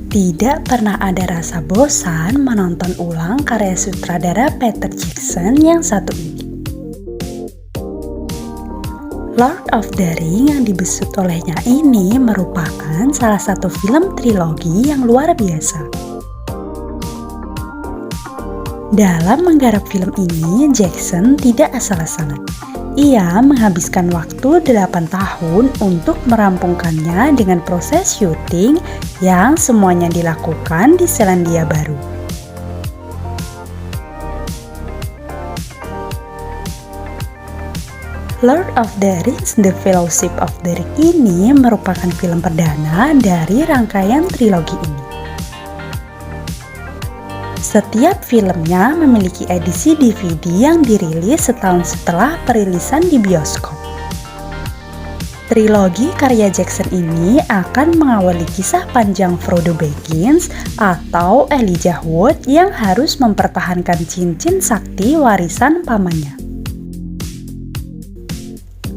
Tidak pernah ada rasa bosan menonton ulang karya sutradara Peter Jackson yang satu ini. Lord of the Rings yang dibesut olehnya ini merupakan salah satu film trilogi yang luar biasa. Dalam menggarap film ini, Jackson tidak asal-asalan. Ia menghabiskan waktu 8 tahun untuk merampungkannya dengan proses syuting yang semuanya dilakukan di Selandia Baru. Lord of the Rings: The Fellowship of the Ring ini merupakan film perdana dari rangkaian trilogi ini. Setiap filmnya memiliki edisi DVD yang dirilis setahun setelah perilisan di bioskop. Trilogi karya Jackson ini akan mengawali kisah panjang Frodo Baggins atau Elijah Wood yang harus mempertahankan cincin sakti warisan pamannya.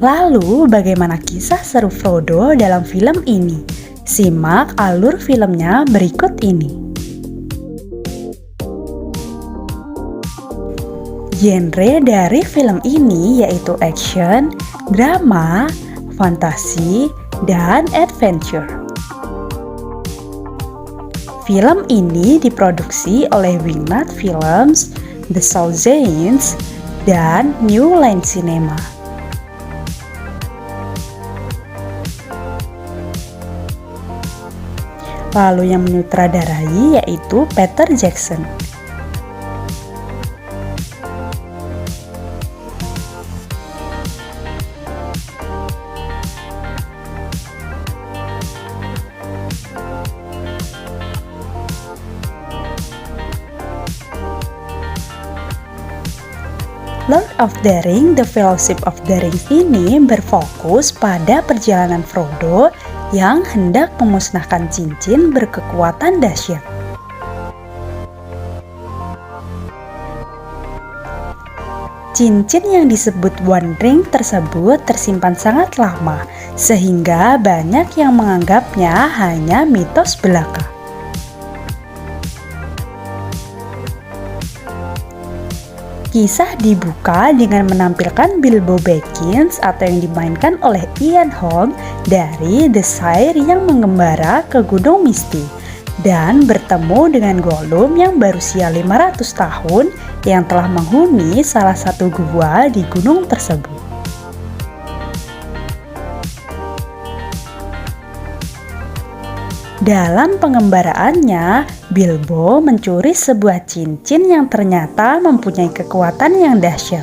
Lalu, bagaimana kisah seru Frodo dalam film ini? Simak alur filmnya berikut ini. Genre dari film ini yaitu action, drama, fantasi, dan adventure. Film ini diproduksi oleh Wingnut Films, The Soulzains, dan New Line Cinema. Lalu yang menyutradarai yaitu Peter Jackson. Lord of the Rings: The Fellowship of the Ring ini berfokus pada perjalanan Frodo yang hendak memusnahkan cincin berkekuatan dahsyat. Cincin yang disebut One Ring tersebut tersimpan sangat lama, sehingga banyak yang menganggapnya hanya mitos belaka. Kisah dibuka dengan menampilkan Bilbo Baggins atau yang dimainkan oleh Ian Holm dari The Shire yang mengembara ke Gunung Misty dan bertemu dengan Gollum yang berusia 500 tahun yang telah menghuni salah satu gua di gunung tersebut. Dalam pengembaraannya, Bilbo mencuri sebuah cincin yang ternyata mempunyai kekuatan yang dahsyat.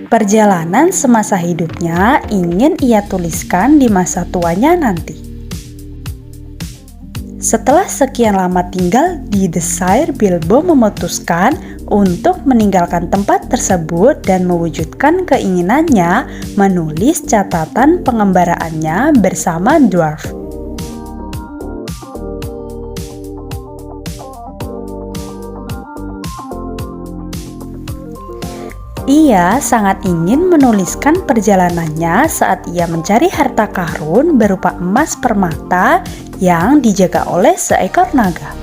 Perjalanan semasa hidupnya ingin ia tuliskan di masa tuanya nanti. Setelah sekian lama tinggal di The Shire, Bilbo memutuskan untuk meninggalkan tempat tersebut dan mewujudkan keinginannya menulis catatan pengembaraannya bersama dwarf. Ia sangat ingin menuliskan perjalanannya saat ia mencari harta karun berupa emas permata yang dijaga oleh seekor naga.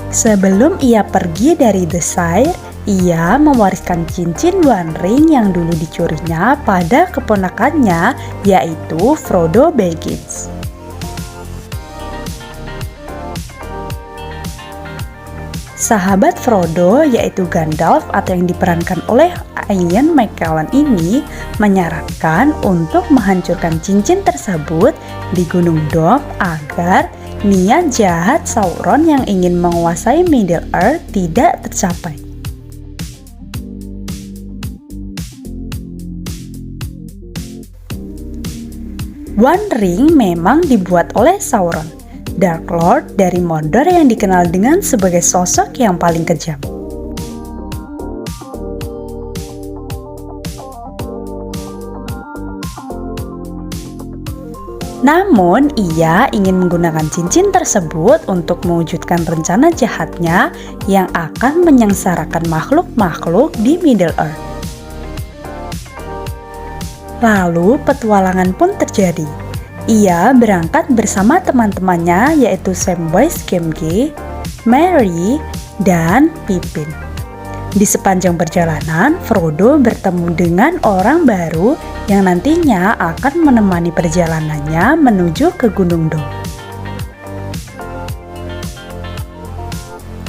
Sebelum ia pergi dari The Shire, ia mewariskan cincin One Ring yang dulu dicurinya pada keponakannya, yaitu Frodo Baggins. Sahabat Frodo yaitu Gandalf atau yang diperankan oleh Ian McKellen ini menyarankan untuk menghancurkan cincin tersebut di Gunung Dom agar niat jahat Sauron yang ingin menguasai Middle Earth tidak tercapai. One Ring memang dibuat oleh Sauron, Dark Lord dari Mordor yang dikenal dengan sebagai sosok yang paling kejam. Namun, ia ingin menggunakan cincin tersebut untuk mewujudkan rencana jahatnya yang akan menyengsarakan makhluk-makhluk di Middle Earth. Lalu petualangan pun terjadi. Ia berangkat bersama teman-temannya yaitu Samwise Gamgee, Merry, dan Pippin. Di sepanjang perjalanan, Frodo bertemu dengan orang baru yang nantinya akan menemani perjalanannya menuju ke Gunung Dom.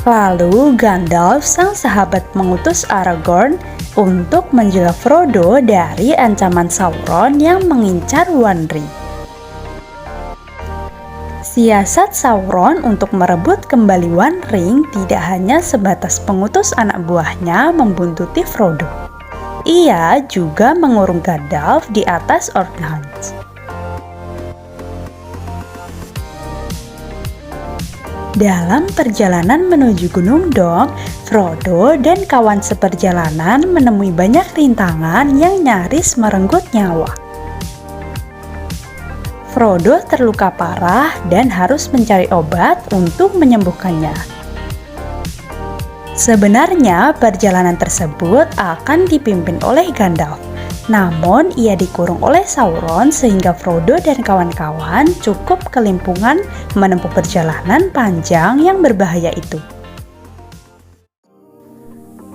Lalu Gandalf, sang sahabat, mengutus Aragorn untuk menjaga Frodo dari ancaman Sauron yang mengincar One Ring. Siasat Sauron untuk merebut kembali One Ring tidak hanya sebatas pengutus anak buahnya membuntuti Frodo. Ia juga mengurung Gandalf di atas Orthanc. Dalam perjalanan menuju Gunung Dom, Frodo dan kawan seperjalanan menemui banyak rintangan yang nyaris merenggut nyawa. Frodo terluka parah dan harus mencari obat untuk menyembuhkannya. Sebenarnya perjalanan tersebut akan dipimpin oleh Gandalf, namun ia dikurung oleh Sauron sehingga Frodo dan kawan-kawan cukup kelimpungan menempuh perjalanan panjang yang berbahaya itu.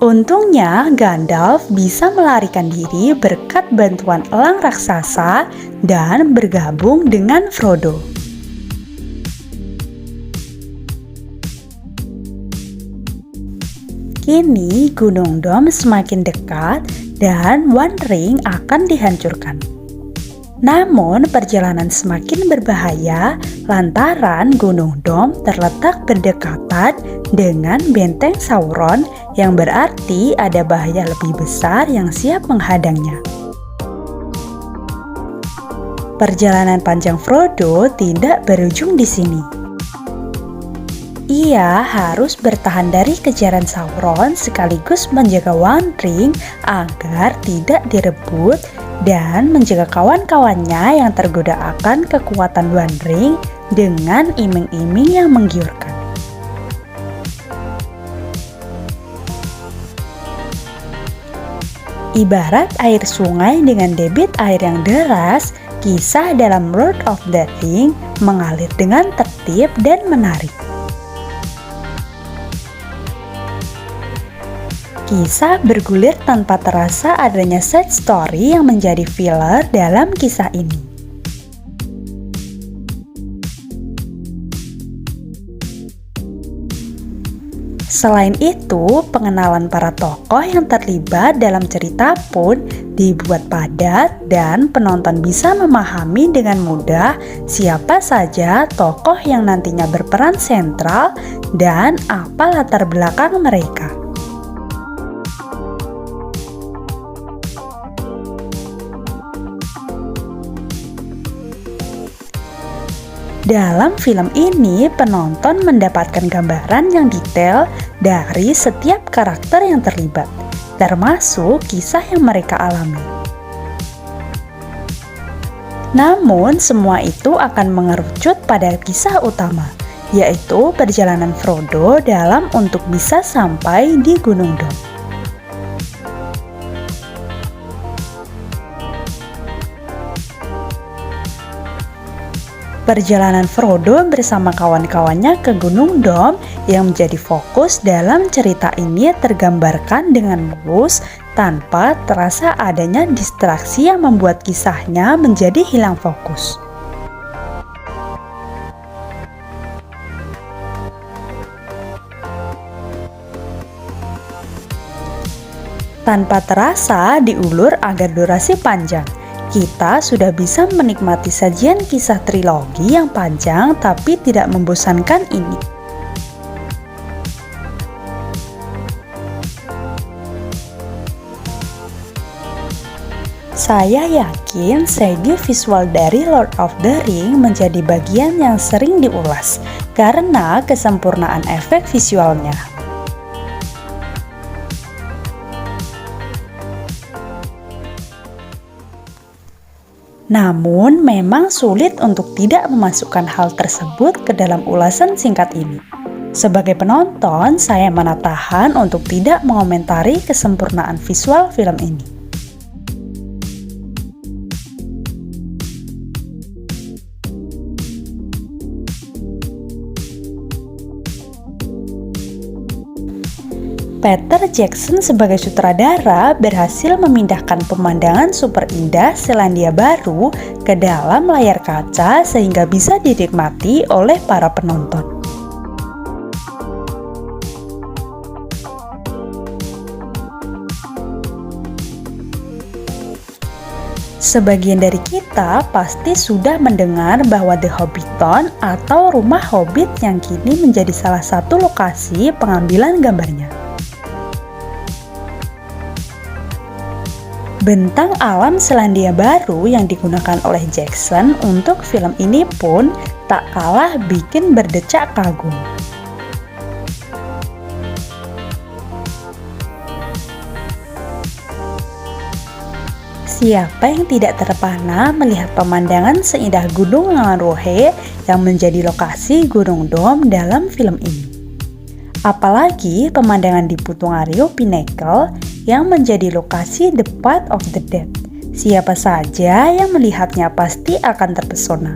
Untungnya Gandalf bisa melarikan diri berkat bantuan elang raksasa dan bergabung dengan Frodo. Kini Gunung Dom semakin dekat dan One Ring akan dihancurkan. Namun perjalanan semakin berbahaya lantaran Gunung Dom terletak berdekatan dengan benteng Sauron yang berarti ada bahaya lebih besar yang siap menghadangnya. Perjalanan panjang Frodo tidak berujung di sini. Ia harus bertahan dari kejaran Sauron sekaligus menjaga One Ring agar tidak direbut dan menjaga kawan-kawannya yang tergoda akan kekuatan One Ring dengan iming-iming yang menggiurkan. Ibarat air sungai dengan debit air yang deras, kisah dalam Lord of the Rings mengalir dengan tertib dan menarik. Kisah bergulir tanpa terasa adanya side story yang menjadi filler dalam kisah ini. Selain itu, pengenalan para tokoh yang terlibat dalam cerita pun dibuat padat dan penonton bisa memahami dengan mudah siapa saja tokoh yang nantinya berperan sentral dan apa latar belakang mereka. Dalam film ini, penonton mendapatkan gambaran yang detail dari setiap karakter yang terlibat, termasuk kisah yang mereka alami. Namun, semua itu akan mengerucut pada kisah utama, yaitu perjalanan Frodo dalam untuk bisa sampai di Gunung Dom. Perjalanan Frodo bersama kawan-kawannya ke Gunung Dom yang menjadi fokus dalam cerita ini tergambarkan dengan mulus tanpa terasa adanya distraksi yang membuat kisahnya menjadi hilang fokus. Tanpa terasa diulur agar durasi panjang, kita sudah bisa menikmati sajian kisah trilogi yang panjang tapi tidak membosankan ini. Saya yakin segi visual dari Lord of the Rings menjadi bagian yang sering diulas karena kesempurnaan efek visualnya. Namun memang sulit untuk tidak memasukkan hal tersebut ke dalam ulasan singkat ini. Sebagai penonton, saya menahan untuk tidak mengomentari kesempurnaan visual film ini. Peter Jackson sebagai sutradara berhasil memindahkan pemandangan super indah Selandia Baru ke dalam layar kaca sehingga bisa dinikmati oleh para penonton. Sebagian dari kita pasti sudah mendengar bahwa The Hobbiton atau Rumah Hobbit yang kini menjadi salah satu lokasi pengambilan gambarnya. Bentang alam Selandia Baru yang digunakan oleh Jackson untuk film ini pun tak kalah bikin berdecak kagum. Siapa yang tidak terpana melihat pemandangan seindah Gunung Langarohe yang menjadi lokasi Gunung Dom dalam film ini? Apalagi pemandangan di Putongario Pinnacle yang menjadi lokasi The Path of the Dead. Siapa saja yang melihatnya pasti akan terpesona.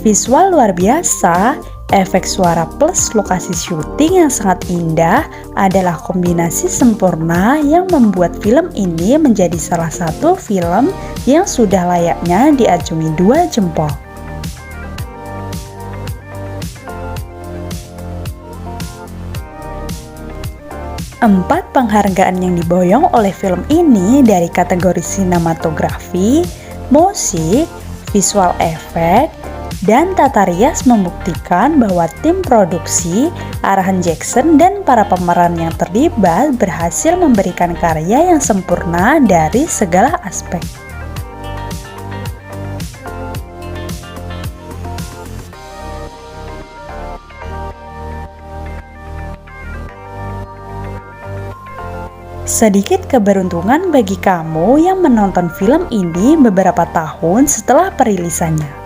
Visual luar biasa, efek suara plus lokasi syuting yang sangat indah adalah kombinasi sempurna yang membuat film ini menjadi salah satu film yang sudah layaknya diacungi 2 jempol. Empat penghargaan yang diboyong oleh film ini dari kategori sinematografi, musik, visual effect, dan tata rias membuktikan bahwa tim produksi, arahan Jackson, dan para pemeran yang terlibat berhasil memberikan karya yang sempurna dari segala aspek. Sedikit keberuntungan bagi kamu yang menonton film ini beberapa tahun setelah perilisannya.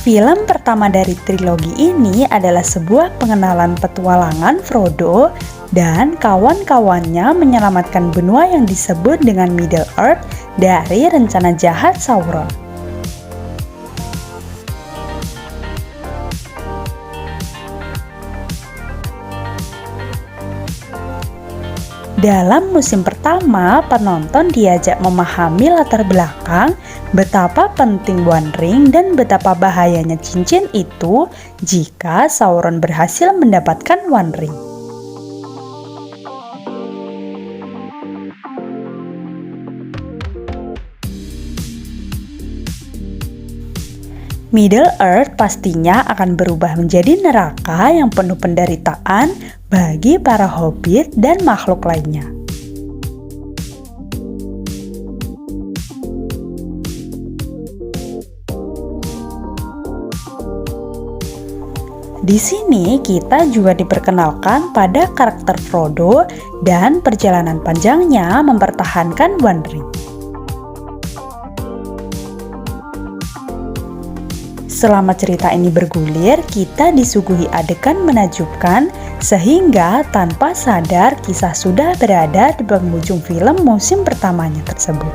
Film pertama dari trilogi ini adalah sebuah pengenalan petualangan Frodo dan kawan-kawannya menyelamatkan benua yang disebut dengan Middle Earth dari rencana jahat Sauron. Dalam musim pertama, penonton diajak memahami latar belakang, betapa penting One Ring dan betapa bahayanya cincin itu jika Sauron berhasil mendapatkan One Ring. Middle Earth pastinya akan berubah menjadi neraka yang penuh penderitaan bagi para hobbit dan makhluk lainnya. Di sini kita juga diperkenalkan pada karakter Frodo dan perjalanan panjangnya mempertahankan One Ring. Selama cerita ini bergulir, kita disuguhi adegan menakjubkan sehingga tanpa sadar kisah sudah berada di penghujung film musim pertamanya tersebut.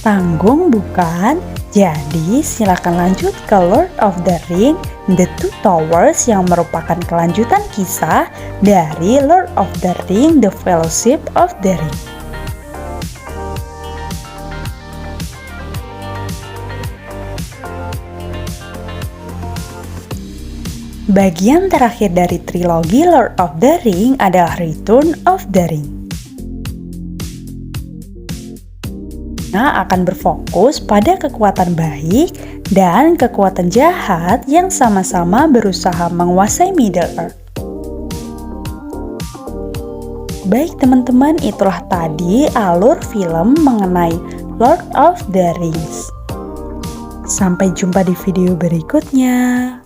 Tanggung bukan? Jadi silakan lanjut ke Lord of the Ring, The Two Towers yang merupakan kelanjutan kisah dari Lord of the Ring, The Fellowship of the Ring. Bagian terakhir dari trilogi Lord of the Ring adalah Return of the Ring. Akan berfokus pada kekuatan baik dan kekuatan jahat yang sama-sama berusaha menguasai Middle Earth. Baik teman-teman, itulah tadi alur film mengenai Lord of the Rings. Sampai jumpa di video berikutnya.